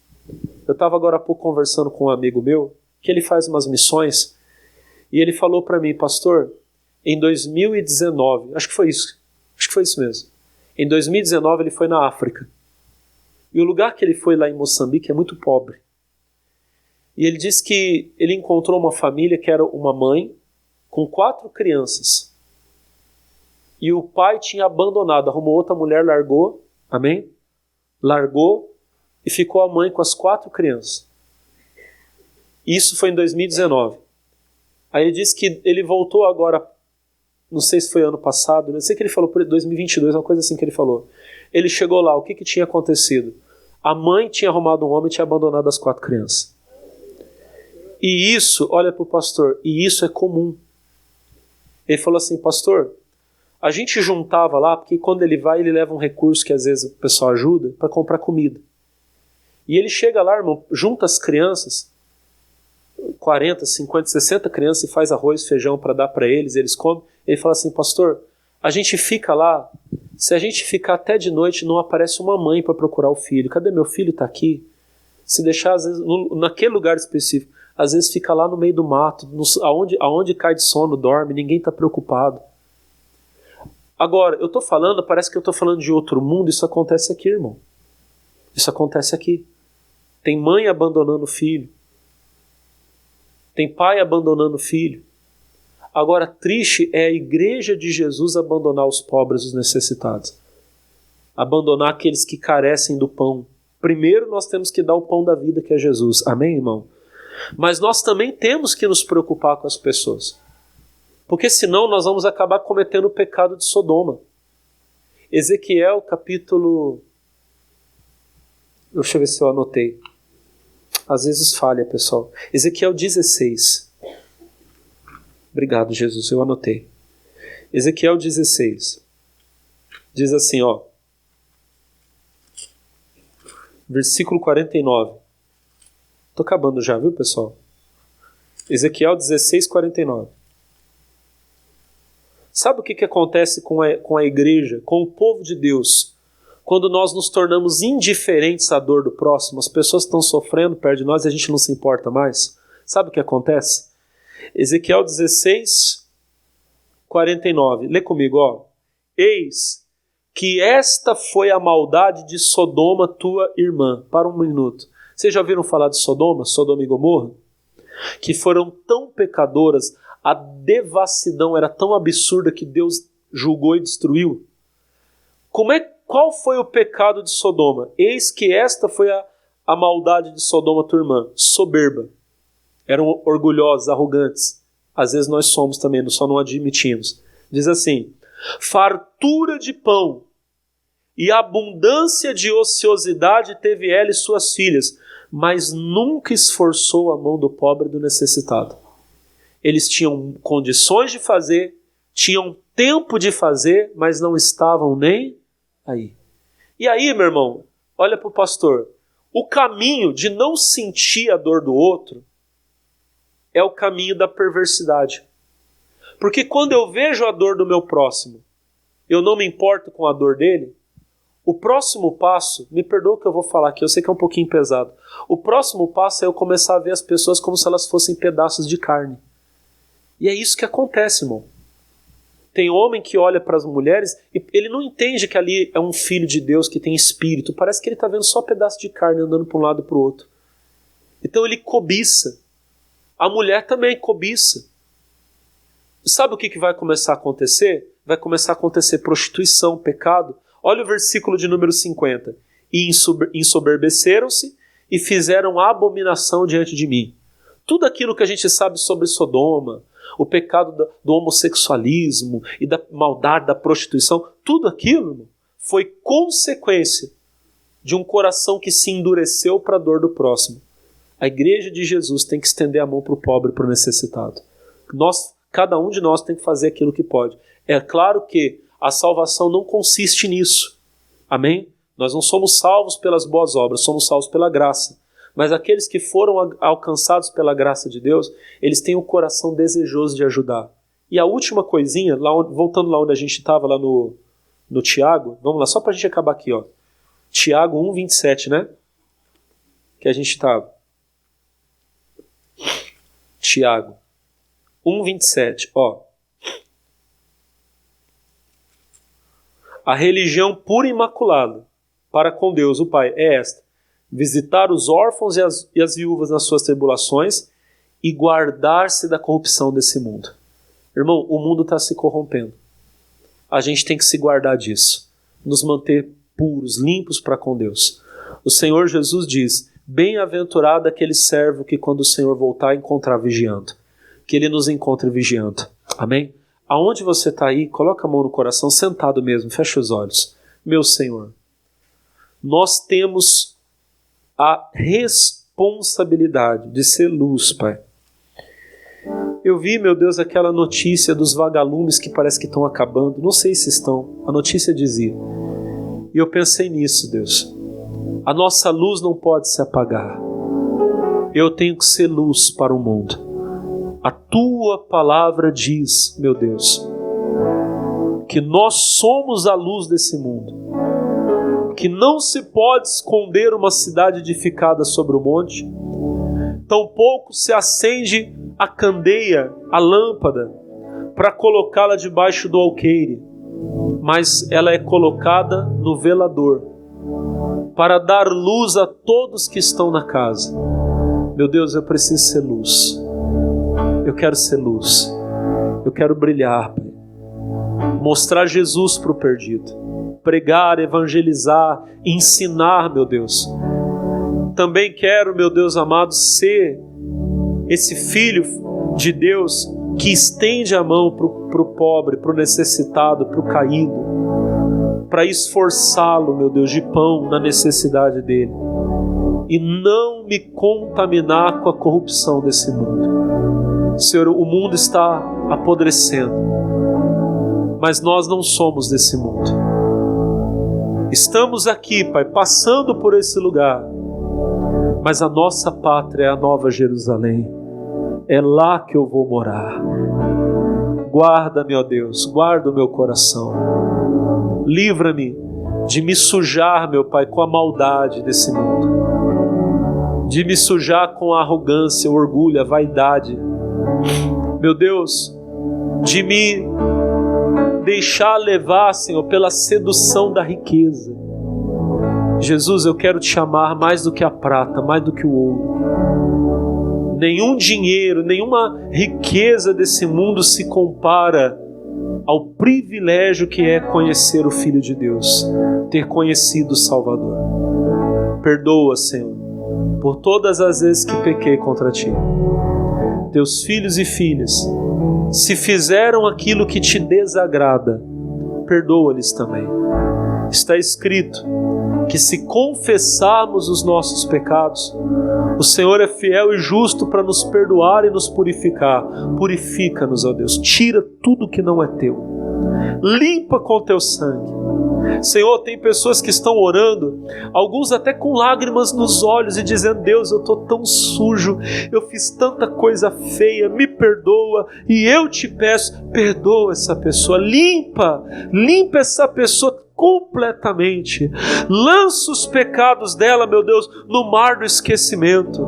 Eu estava agora há pouco conversando com um amigo meu, que ele faz umas missões, e ele falou para mim, pastor, em 2019, acho que foi isso mesmo, em 2019 ele foi na África, e o lugar que ele foi lá em Moçambique é muito pobre, e ele disse que ele encontrou uma família que era uma mãe com 4 crianças, e o pai tinha abandonado, arrumou outra mulher, largou, amém? Largou, e ficou a mãe com as 4 crianças. Isso foi em 2019. Aí ele disse que ele voltou agora, não sei se foi ano passado, não sei que ele falou por 2022, uma coisa assim que ele falou. Ele chegou lá, o que tinha acontecido? A mãe tinha arrumado um homem e tinha abandonado as 4 crianças. E isso, olha para o pastor, e isso é comum. Ele falou assim, pastor, a gente juntava lá, porque quando ele vai, ele leva um recurso que às vezes o pessoal ajuda, para comprar comida. E ele chega lá, irmão, junta as crianças, 40, 50, 60 crianças, e faz arroz, feijão para dar para eles comem. Ele fala assim, pastor, a gente fica lá, se a gente ficar até de noite, não aparece uma mãe para procurar o filho. Cadê meu filho? Está aqui. Se deixar, às vezes, naquele lugar específico, às vezes fica lá no meio do mato, aonde cai de sono, dorme, ninguém está preocupado. Agora, eu estou falando, parece que eu estou falando de outro mundo, isso acontece aqui, irmão. Isso acontece aqui. Tem mãe abandonando o filho. Tem pai abandonando o filho. Agora, triste é a igreja de Jesus abandonar os pobres e os necessitados. Abandonar aqueles que carecem do pão. Primeiro nós temos que dar o pão da vida, que é Jesus. Amém, irmão? Mas nós também temos que nos preocupar com as pessoas. Porque senão nós vamos acabar cometendo o pecado de Sodoma. Ezequiel capítulo... Deixa eu ver se eu anotei. Às vezes falha, pessoal. Ezequiel 16. Obrigado, Jesus, eu anotei. Ezequiel 16. Diz assim, ó. Versículo 49. Estou acabando já, viu, pessoal? Ezequiel 16, 49. Sabe o que acontece com a igreja, com o povo de Deus, quando nós nos tornamos indiferentes à dor do próximo? As pessoas estão sofrendo perto de nós e a gente não se importa mais. Sabe o que acontece? Ezequiel 16, 49. Lê comigo, ó. Eis que esta foi a maldade de Sodoma, tua irmã. Para um minuto. Vocês já ouviram falar de Sodoma e Gomorra? Que foram tão pecadoras, a devassidão era tão absurda que Deus julgou e destruiu. Qual foi o pecado de Sodoma? Eis que esta foi a maldade de Sodoma, tua irmã. Soberba. Eram orgulhosos, arrogantes. Às vezes nós somos também, só não admitimos. Diz assim, fartura de pão e abundância de ociosidade teve ela e suas filhas, mas nunca esforçou a mão do pobre e do necessitado. Eles tinham condições de fazer, tinham tempo de fazer, mas não estavam nem aí. E aí, meu irmão, olha para o pastor. O caminho de não sentir a dor do outro é o caminho da perversidade. Porque quando eu vejo a dor do meu próximo, eu não me importo com a dor dele, o próximo passo, me perdoa o que eu vou falar aqui, eu sei que é um pouquinho pesado. O próximo passo é eu começar a ver as pessoas como se elas fossem pedaços de carne. E é isso que acontece, irmão. Tem homem que olha para as mulheres e ele não entende que ali é um filho de Deus que tem espírito. Parece que ele está vendo só pedaço de carne andando para um lado e para o outro. Então ele cobiça. A mulher também cobiça. sabe o que vai começar a acontecer? Vai começar a acontecer prostituição, pecado. Olha o versículo de número 50. E ensoberbeceram-se e fizeram abominação diante de mim. Tudo aquilo que a gente sabe sobre Sodoma, o pecado do homossexualismo e da maldade, da prostituição, tudo aquilo, irmão, foi consequência de um coração que se endureceu para a dor do próximo. A igreja de Jesus tem que estender a mão para o pobre e para o necessitado. Cada um de nós tem que fazer aquilo que pode. É claro que a salvação não consiste nisso. Amém? Nós não somos salvos pelas boas obras, somos salvos pela graça. Mas aqueles que foram alcançados pela graça de Deus, eles têm um coração desejoso de ajudar. E a última coisinha, voltando lá onde a gente estava, lá no Tiago, vamos lá, só para a gente acabar aqui, ó. Tiago 1:27, né? Que a gente estava. Tiago 1:27, ó. A religião pura e imaculada para com Deus, o Pai, é esta: visitar os órfãos e as viúvas nas suas tribulações e guardar-se da corrupção desse mundo. Irmão, o mundo está se corrompendo. A gente tem que se guardar disso, nos manter puros, limpos para com Deus. O Senhor Jesus diz: bem-aventurado aquele servo que quando o Senhor voltar encontrar vigiando. Que Ele nos encontre vigiando. Amém? Aonde você está aí, coloca a mão no coração, sentado mesmo, fecha os olhos. Meu Senhor, nós temos a responsabilidade de ser luz, Pai. Eu vi, meu Deus, aquela notícia dos vagalumes que parece que estão acabando. Não sei se estão. A notícia dizia. E eu pensei nisso, Deus. A nossa luz não pode se apagar. Eu tenho que ser luz para o mundo. A Tua palavra diz, meu Deus, que nós somos a luz desse mundo. Que não se pode esconder uma cidade edificada sobre o monte. Tampouco se acende a candeia, a lâmpada, para colocá-la debaixo do alqueire, mas ela é colocada no velador, para dar luz a todos que estão na casa. Meu Deus, eu preciso ser luz. Eu quero ser luz. Eu quero brilhar, Pai. Mostrar Jesus para o perdido. Pregar, evangelizar, ensinar, meu Deus. Também quero, meu Deus amado, ser esse filho de Deus que estende a mão para o pobre, para o necessitado, para o caído, para esforçá-lo, meu Deus, de pão na necessidade dele, e não me contaminar com a corrupção desse mundo. Senhor, o mundo está apodrecendo, mas nós não somos desse mundo. Estamos aqui, Pai, passando por esse lugar, mas a nossa pátria é a Nova Jerusalém. É lá que eu vou morar. Guarda-me, ó Deus, guarda o meu coração. Livra-me de me sujar, meu Pai, com a maldade desse mundo. De me sujar com a arrogância, o orgulho, a vaidade. Meu Deus, de me deixar levar, Senhor, pela sedução da riqueza. Jesus, eu quero te amar mais do que a prata, mais do que o ouro. Nenhum dinheiro, nenhuma riqueza desse mundo se compara ao privilégio que é conhecer o Filho de Deus, ter conhecido o Salvador. Perdoa, Senhor, por todas as vezes que pequei contra Ti. Teus filhos e filhas, se fizeram aquilo que Te desagrada, perdoa-lhes também. Está escrito que se confessarmos os nossos pecados, o Senhor é fiel e justo para nos perdoar e nos purificar. Purifica-nos, ó Deus, tira tudo que não é Teu, limpa com Teu sangue. Senhor, tem pessoas que estão orando, alguns até com lágrimas nos olhos e dizendo: Deus, eu estou tão sujo, eu fiz tanta coisa feia, me perdoa. E eu te peço, perdoa essa pessoa, limpa essa pessoa completamente. Lança os pecados dela, meu Deus, no mar do esquecimento.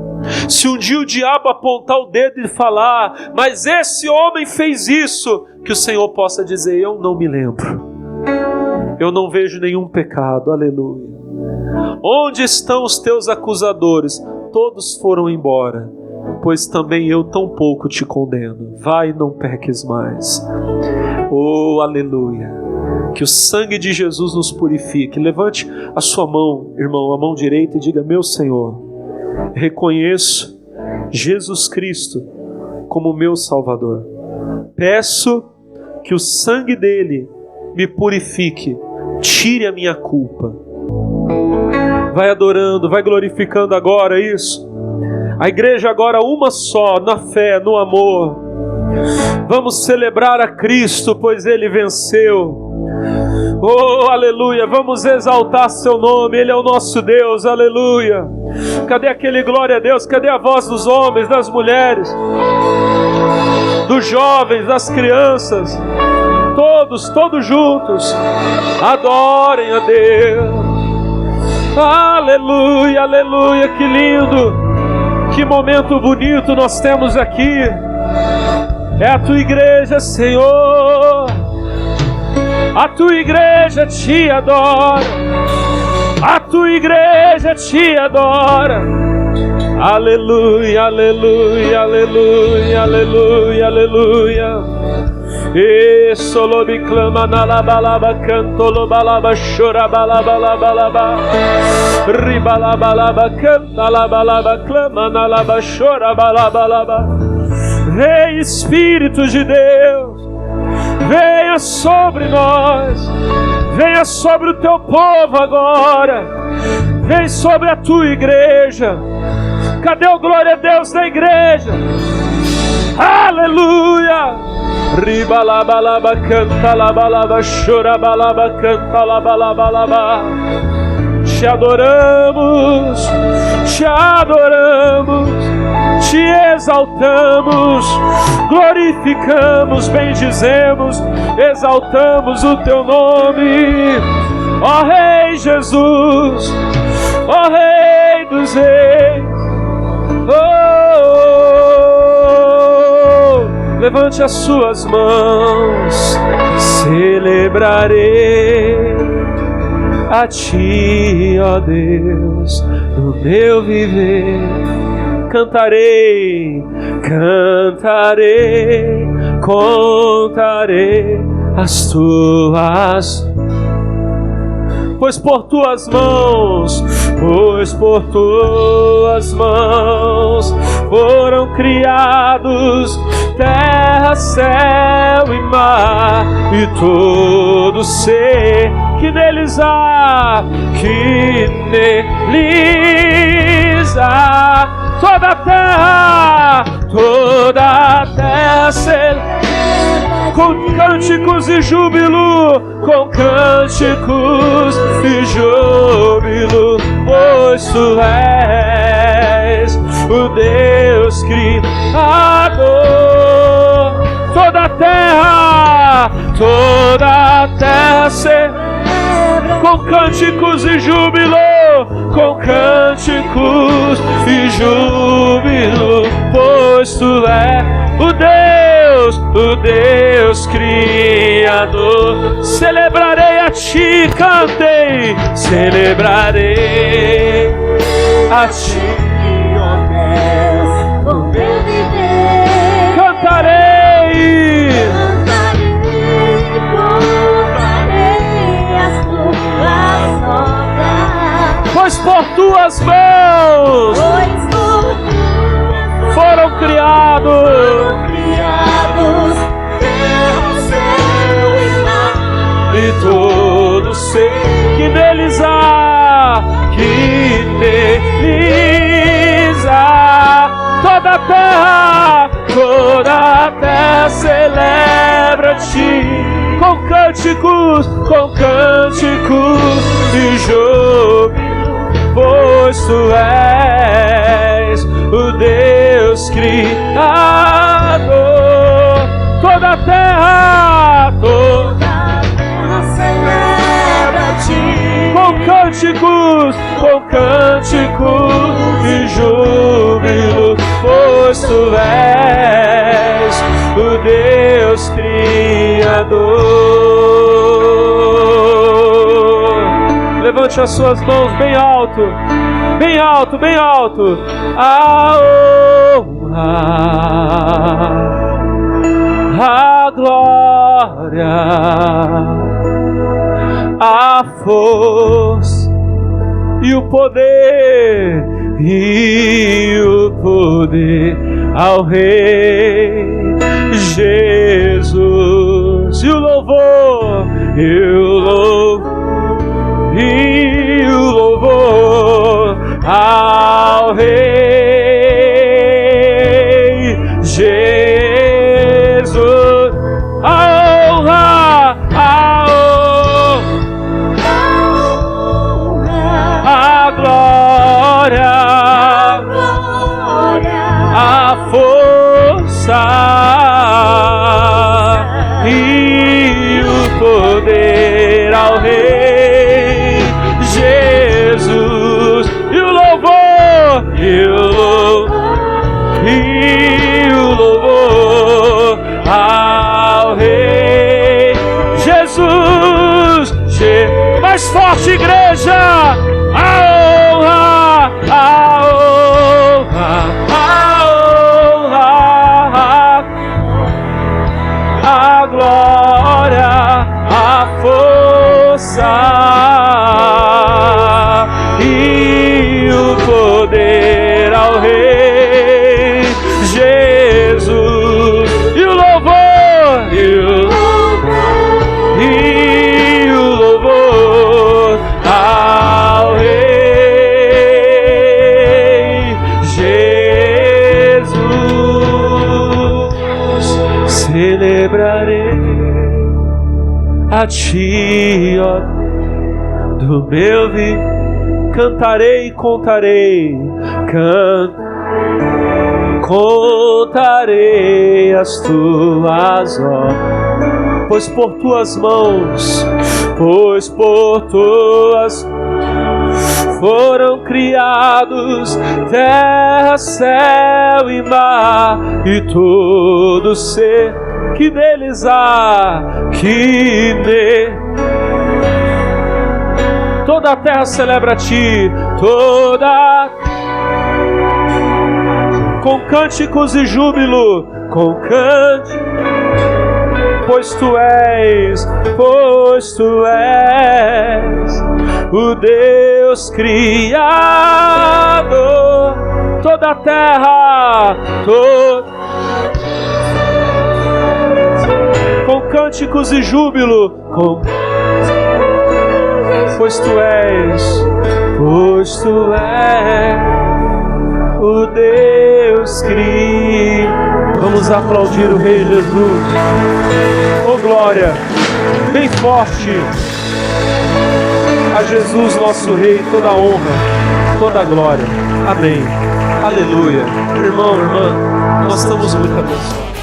Se um dia o diabo apontar o dedo e falar: mas esse homem fez isso, que o Senhor possa dizer: eu não me lembro, eu não vejo nenhum pecado. Aleluia. Onde estão os teus acusadores? Todos foram embora, pois também eu tão pouco te condeno. Vai e não peques mais. Oh, aleluia. Que o sangue de Jesus nos purifique. Levante a sua mão, irmão, a mão direita, e diga: meu Senhor, reconheço Jesus Cristo como meu Salvador. Peço que o sangue dele me purifique, tire a minha culpa. Vai adorando, vai glorificando agora isso. A igreja agora uma só, na fé, no amor. Vamos celebrar a Cristo, pois Ele venceu. Oh, aleluia, vamos exaltar seu nome, Ele é o nosso Deus, aleluia. Cadê aquele glória a Deus? Cadê a voz dos homens, das mulheres, dos jovens, das crianças? Todos juntos, adorem a Deus. Aleluia, aleluia, que lindo, que momento bonito nós temos aqui. É a tua igreja, Senhor. A tua igreja te adora. A tua igreja te adora. Aleluia, aleluia, aleluia, aleluia, aleluia. E solo me clama na labalaba, canto lobalaba, chora balabalabalaba, ribalabalaba, canta labalaba, clama na laba, chora balabalaba. Vem Espírito de Deus, venha sobre nós, venha sobre o teu povo agora, vem sobre a tua igreja. Cadê o glória a Deus da igreja? Aleluia! Ribalabalaba, canta labalaba, chora balaba, canta labalabalaba. Te adoramos, te exaltamos, glorificamos, bendizemos, exaltamos o teu nome, ó Rei Jesus, ó Rei dos Reis. Levante as suas mãos, celebrarei a Ti, ó Deus, no meu viver. Cantarei, contarei as Tuas, pois por Tuas mãos foram criados terra, céu e mar, e todo ser que neles há, toda a terra com cânticos e júbilo, com cânticos e júbilo, pois Tu és o Deus Criador. Toda a terra com cânticos e júbilo, com cânticos e júbilo, pois Tu és o Deus Criador. Celebrarei a Ti, cantei, celebrarei a Ti, ó Deus, o meu viver. Cantarei, contarei as Tuas obras, pois por Tuas mãos foram criados terra, céu e mar, e todo ser que neles há, toda a terra celebra-Te com cânticos e júbilo, pois Tu és o Deus Criador. Toda a terra celebra-Te com cânticos e júbilo, pois Tu és o Deus Criador. Levante as suas mãos bem alto, bem alto, bem alto. A a glória, a força e o poder ao Rei Jesus, e o louvor ao Rei Jesus, a honra, a glória, a força e o poder ao Rei Jesus, e o louvor ao Rei Jesus. Mais forte, igreja! A glória, a força e o poder ao Rei Jesus, e o louvor ao Rei Jesus. Celebrarei a Ti, ó, do meu viver, cantarei e contarei as Tuas obras, pois por Tuas mãos, foram criados terra, céu e mar, e todo ser que neles há, toda a terra celebra a Ti, com cânticos e júbilo, pois Tu és o Deus Criador, toda a terra, com cânticos e júbilo, pois Tu és o Deus Criador. Vamos aplaudir o Rei Jesus. Oh glória, bem forte a Jesus nosso Rei, toda a honra, toda a glória. Amém. Aleluia. Irmão, irmã, nós estamos muito abençoados.